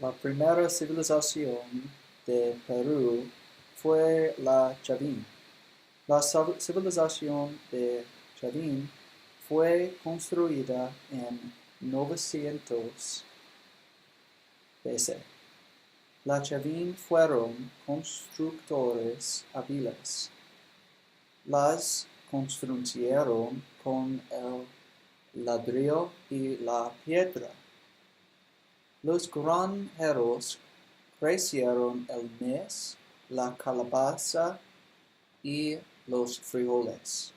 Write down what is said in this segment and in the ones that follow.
La primera civilización de Perú fue la Chavín. La civilización de Chavín fue construida en 900 BC. La Chavín fueron constructores hábiles. Las construyeron con el ladrillo y la piedra. Los granjeros crecieron el maíz, la calabaza y los frijoles.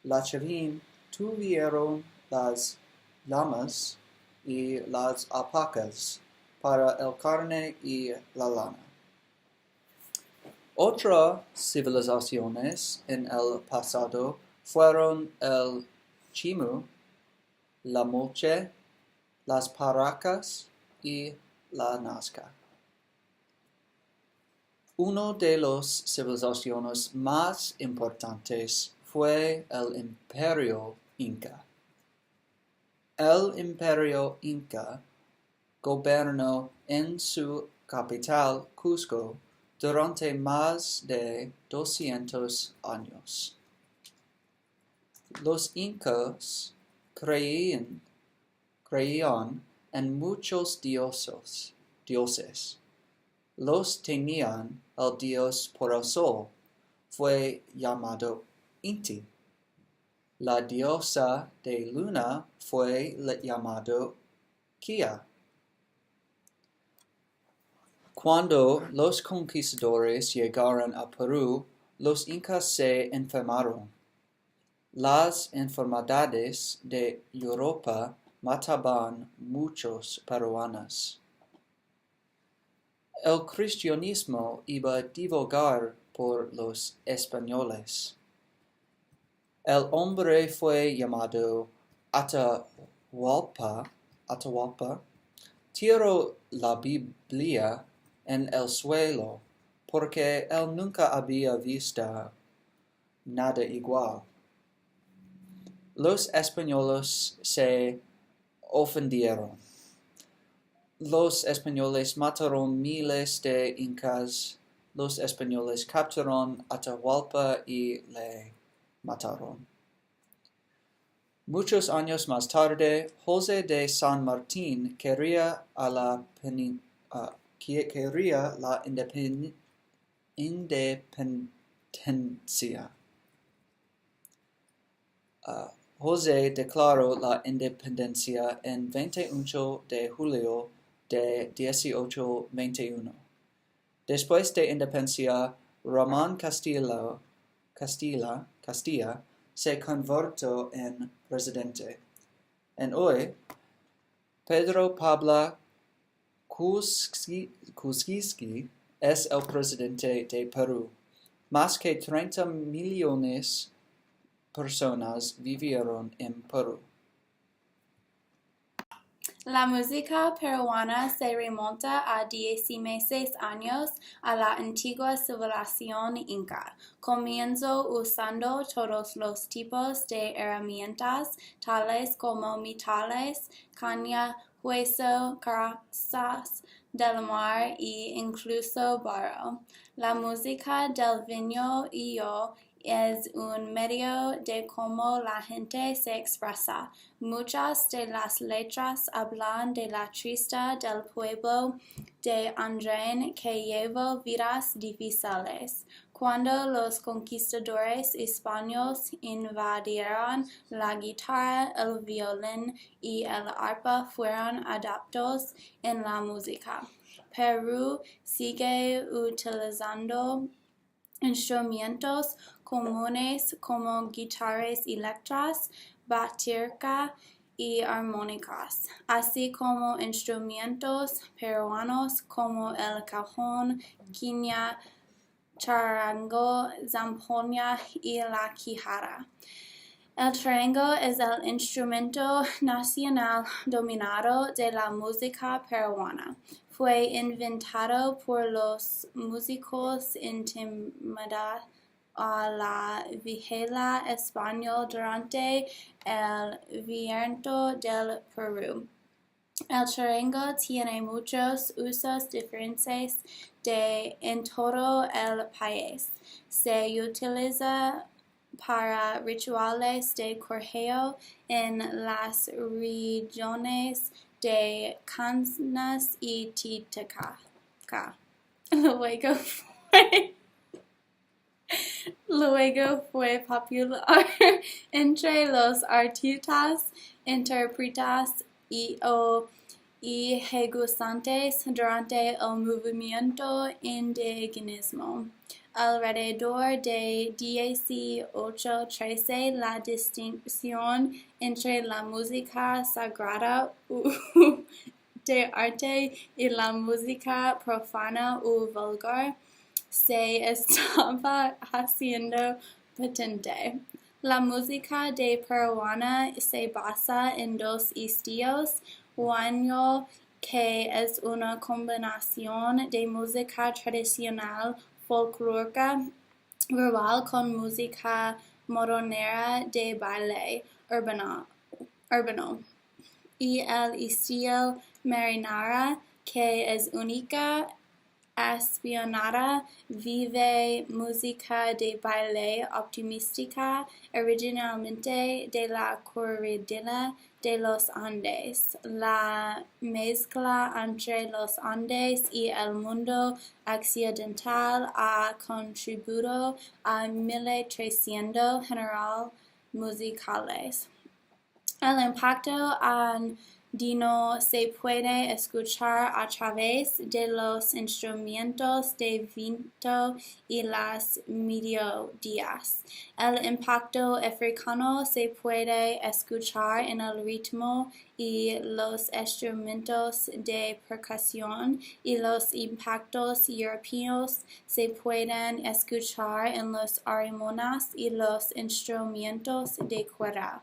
La Chavín tuvieron las llamas y las alpacas para el carne y la lana. Otras civilizaciones en el pasado fueron el Chimu, la Moche, las Paracas y la Nazca. Uno de las civilizaciones más importantes fue el Imperio Inca. El Imperio Inca gobernó en su capital, Cusco, durante más de 200 años. Los incas creían en muchos dioses. Los tenían el dios por el sol, fue llamado Inti. La diosa de luna fue llamado Kia. Cuando los conquistadores llegaron a Perú, los incas se enfermaron. Las enfermedades de Europa mataban muchos peruanos. El cristianismo iba a divulgar por los españoles. El hombre fue llamado Atahualpa, tiró la Biblia en el suelo porque él nunca había visto nada igual. Los españoles se ofendieron. Los españoles mataron miles de incas. Los españoles capturaron Atahualpa y le mataron. Muchos años más tarde, José de San Martín quería la independencia. José declaró la independencia en 28 de julio de 1821. Después de independencia, Ramón Castilla se convirtió en presidente. En hoy, Pedro Pablo Kuczynski es el presidente de Perú. Más que 30 millones de personas vivieron en Perú. La música peruana se remonta a 16 años a la antigua civilización inca. Comenzó usando todos los tipos de herramientas, tales como metales, caña, hueso, carcasas del mar e incluso barro. La música del vino y yo es un medio de cómo la gente se expresa. Muchas de las letras hablan de la tristeza del pueblo de Andrén que llevó vidas difíciles. Cuando los conquistadores españoles invadieron, la guitarra, el violín y el arpa fueron adaptados en la música. Perú sigue utilizando instrumentos comunes como guitarras eléctricas, batería y armónicas, así como instrumentos peruanos como el cajón, quina, charango, zampoña y la quijara. El charango es el instrumento nacional dominado de la música peruana. Fue inventado por los músicos intimidados a la vigilia española durante el Virreinato del Perú. El charango tiene muchos usos diferentes en todo el país. Se utiliza para rituales de cortejo en las regiones de Kansas y Titicaca. Luego fue popular entre los artistas, intérpretes y ejecutantes durante el movimiento indigenismo. Alrededor de 1813, la distinción entre la música sagrada de arte y la música profana o vulgar se estaba haciendo patente. La música de peruana se basa en dos estilos, guaño, que es una combinación de música tradicional folclórica rural con música modernera de baile urbano, y el estilo marinara, que es única, apasionada, vive música de baile optimística, originalmente de la cordillera de los Andes. La mezcla entre los Andes y el mundo occidental ha contribuido a 1300 géneros musicales. El impacto andino se puede escuchar a través de los instrumentos de viento y las melodías. El impacto africano se puede escuchar en el ritmo y los instrumentos de percusión, y los impactos europeos se pueden escuchar en los armonías y los instrumentos de cuerda.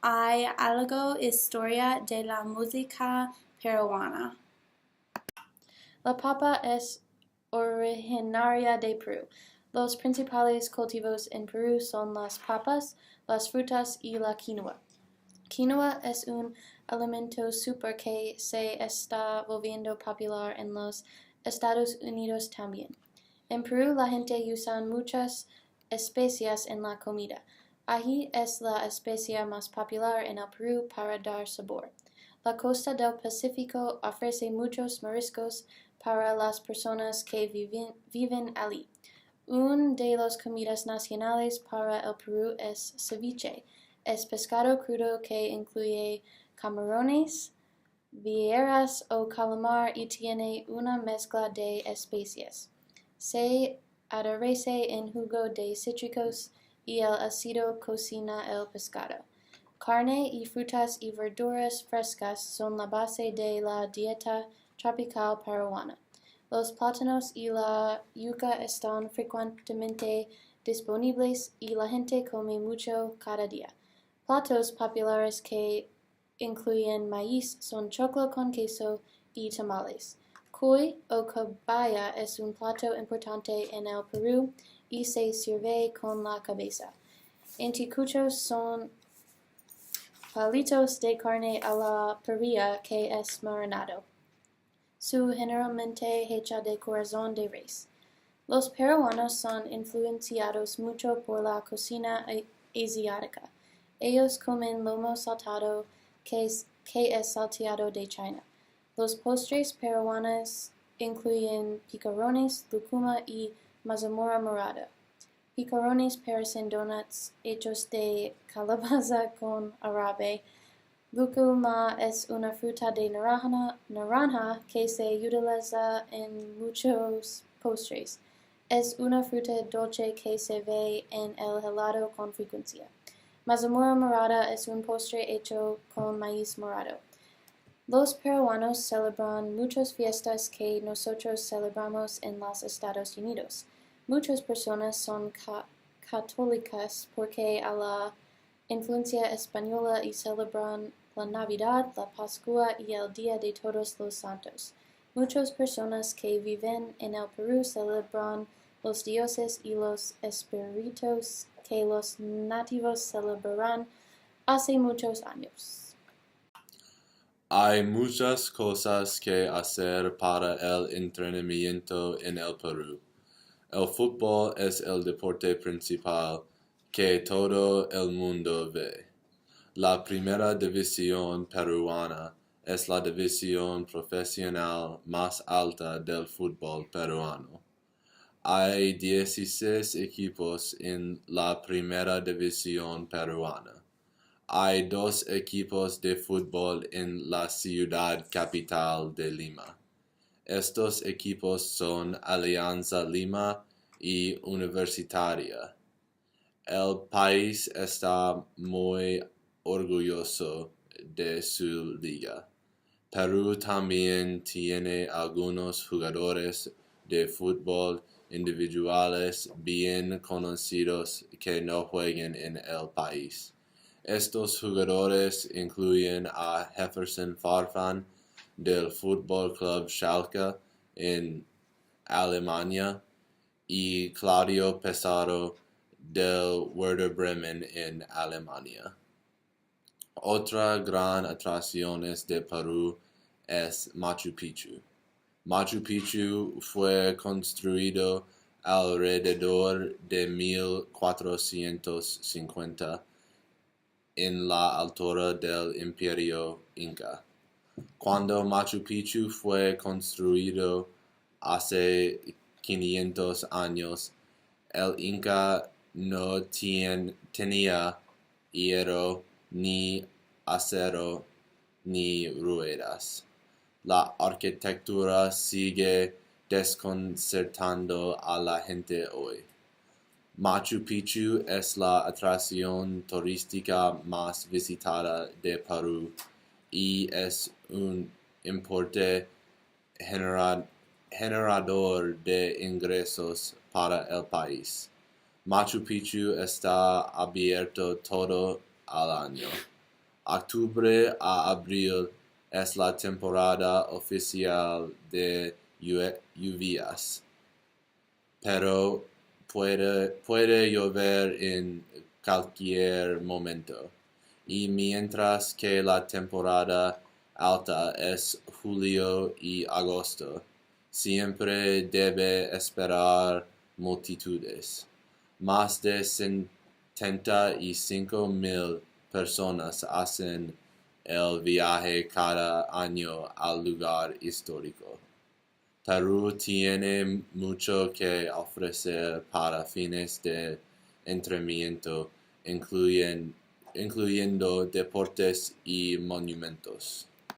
Hay algo historia de la música peruana. La papa es originaria de Perú. Los principales cultivos en Perú son las papas, las frutas y la quinoa. Quinoa es un alimento súper que se está volviendo popular en los Estados Unidos también. En Perú la gente usa muchas especias en la comida. Ají es la especia más popular en el Perú para dar sabor. La costa del Pacífico ofrece muchos mariscos para las personas que viven allí. Una de las comidas nacionales para el Perú es ceviche. Es pescado crudo que incluye camarones, vieras o calamar y tiene una mezcla de especies. Se aderece en jugo de cítricos y el ácido cocina el pescado. Carne y frutas y verduras frescas son la base de la dieta tropical peruana. Los plátanos y la yuca están frecuentemente disponibles y la gente come mucho cada día. Platos populares que incluyen maíz son choclo con queso y tamales. Cuy o caballa es un plato importante en el Perú y se sirve con la cabeza. Anticuchos son palitos de carne a la parrilla que es marinado. Su generalmente hecha de corazón de res. Los peruanos son influenciados mucho por la cocina asiática. Ellos comen lomo saltado que es salteado de China. Los postres peruanos incluyen picarones, lucuma y mazamorra morada. Picarones parecen donuts hechos de calabaza con arabe. Lucuma es una fruta de naranja que se utiliza en muchos postres. Es una fruta dulce que se ve en el helado con frecuencia. Mazamorra morada es un postre hecho con maíz morado. Los peruanos celebran muchas fiestas que nosotros celebramos en los Estados Unidos. Muchas personas son católicas porque a la influencia española y celebran la Navidad, la Pascua y el Día de Todos los Santos. Muchas personas que viven en el Perú celebran los dioses y los espíritus que los nativos celebraron hace muchos años. Hay muchas cosas que hacer para el entrenamiento en el Perú. El fútbol es el deporte principal que todo el mundo ve. La primera división peruana es la división profesional más alta del fútbol peruano. Hay 16 equipos en la primera división peruana. Hay 2 equipos de fútbol en la ciudad capital de Lima. Estos equipos son Alianza Lima y Universitaria. El país está muy orgulloso de su liga. Perú también tiene algunos jugadores de fútbol individuales bien conocidos que no juegan en el país. Estos jugadores incluyen a Jefferson Farfán del Fútbol Club Schalke en Alemania y Claudio Pesaro del Werder Bremen en Alemania. Otra gran atracción de Perú es Machu Picchu. Machu Picchu fue construido alrededor de 1450 en la altura del Imperio Inca. Cuando Machu Picchu fue construido hace 500 años, el Inca no tenía hierro, ni acero, ni ruedas. La arquitectura sigue desconcertando a la gente hoy. Machu Picchu es la atracción turística más visitada de Perú y es un importante generador de ingresos para el país. Machu Picchu está abierto todo el año. Octubre a abril es la temporada oficial de lluvias, pero puede llover en cualquier momento. Y mientras que la temporada alta es julio y agosto, siempre debe esperar multitudes. Más de 75,000 personas hacen el viaje cada año al lugar histórico. Perú tiene mucho que ofrecer para fines de entretenimiento, incluyendo deportes y monumentos.